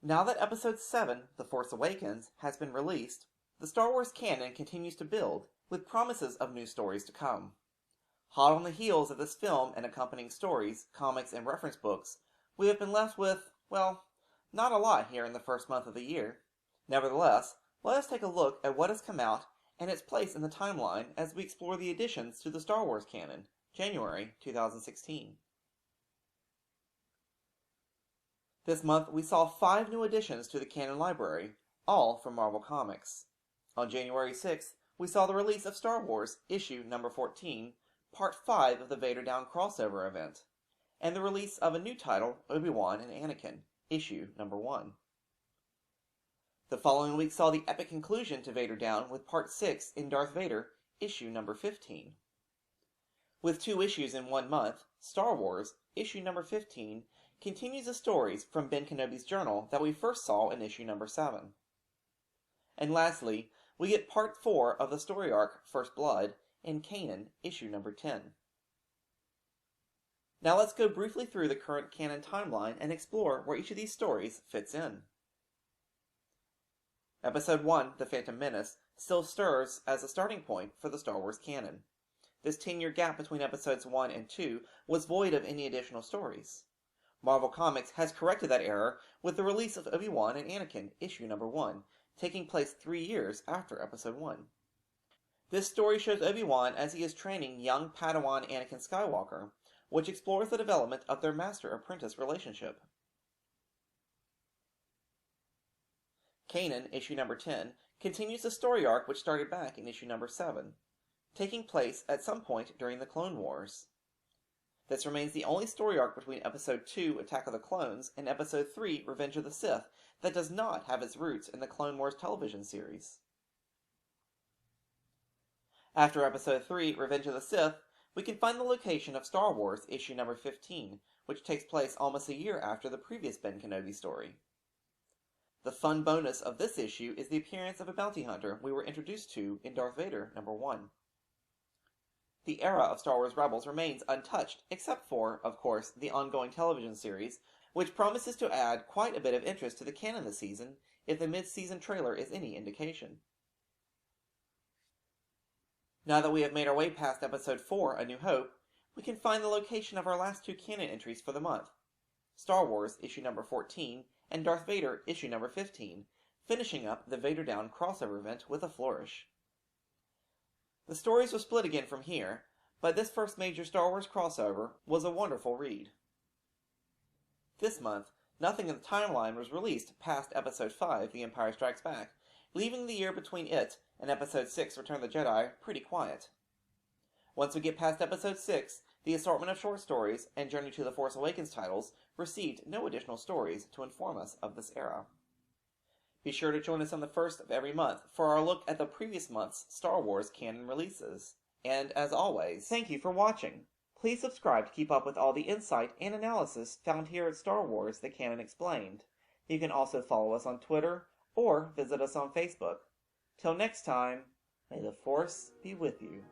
Now that Episode 7, The Force Awakens, has been released, the Star Wars canon continues to build, with promises of new stories to come. Hot on the heels of this film and accompanying stories, comics, and reference books, we have been left with, well, not a lot here in the first month of the year. Nevertheless, let us take a look at what has come out and its place in the timeline as we explore the additions to the Star Wars canon, January 2016. This month, we saw 5 new additions to the canon library, all from Marvel Comics. On January 6th, we saw the release of Star Wars Issue Number 14, Part 5 of the Vader Down crossover event, and the release of a new title, Obi-Wan and Anakin, Issue Number 1. The following week saw the epic conclusion to Vader Down with Part 6 in Darth Vader, Issue Number 15. With 2 issues in 1 month, Star Wars Issue Number 15 continues the stories from Ben Kenobi's journal that we first saw in Issue Number 7. And lastly, we get Part 4 of the story arc First Blood in Kanan, Issue Number 10. Now let's go briefly through the current canon timeline and explore where each of these stories fits in. Episode 1, The Phantom Menace, still serves as a starting point for the Star Wars canon. This 10-year gap between Episodes 1 and 2 was void of any additional stories. Marvel Comics has corrected that error with the release of Obi-Wan and Anakin, Issue Number 1, taking place 3 years after Episode 1. This story shows Obi-Wan as he is training young Padawan Anakin Skywalker, which explores the development of their master-apprentice relationship. Kanan, Issue Number 10, continues the story arc which started back in Issue Number 7, taking place at some point during the Clone Wars. This remains the only story arc between Episode 2, Attack of the Clones, and Episode 3, Revenge of the Sith, that does not have its roots in the Clone Wars television series. After Episode 3, Revenge of the Sith, we can find the location of Star Wars Issue Number 15, which takes place almost a year after the previous Ben Kenobi story. The fun bonus of this issue is the appearance of a bounty hunter we were introduced to in Darth Vader Number 1. The era of Star Wars Rebels remains untouched, except for, of course, the ongoing television series, which promises to add quite a bit of interest to the canon this season, if the mid-season trailer is any indication. Now that we have made our way past Episode 4, A New Hope, we can find the location of our last 2 canon entries for the month, Star Wars Issue Number 14 and Darth Vader Issue Number 15, finishing up the Vader Down crossover event with a flourish. The stories will split again from here, but this first major Star Wars crossover was a wonderful read. This month, nothing in the timeline was released past Episode 5, The Empire Strikes Back, leaving the year between it and Episode 6, Return of the Jedi, pretty quiet. Once we get past Episode 6, the assortment of short stories and Journey to the Force Awakens titles received no additional stories to inform us of this era. Be sure to join us on the first of every month for our look at the previous month's Star Wars canon releases. And as always, thank you for watching. Please subscribe to keep up with all the insight and analysis found here at Star Wars: The Canon Explained. You can also follow us on Twitter or visit us on Facebook. Till next time, may the Force be with you.